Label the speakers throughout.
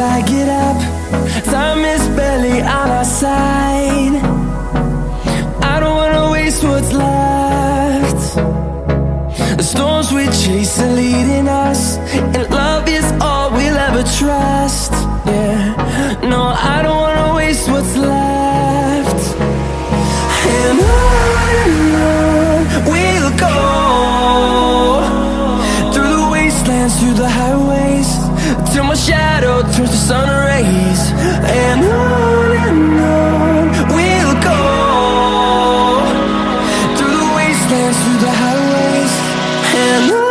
Speaker 1: I get up. Time is barely on our side. I don't wanna waste what's left. The storms we chase are leading us, and love is all we'll ever trust. Yeah, no, I don't wanna waste what's left. And on we'll go, through the wastelands, through the highways, till my shadow turns to sun rays. And on we'll go, through the wastelands, through the highways, and on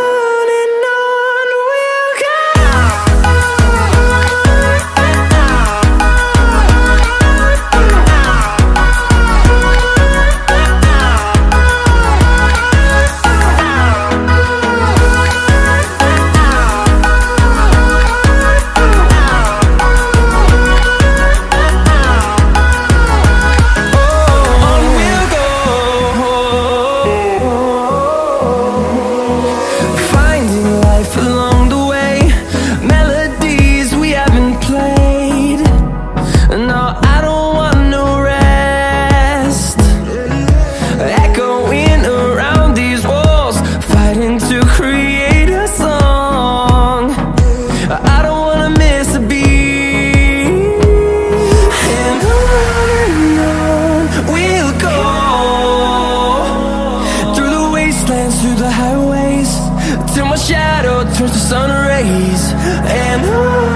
Speaker 1: we'll go. Through the highways, till my shadow turns to sun rays. And on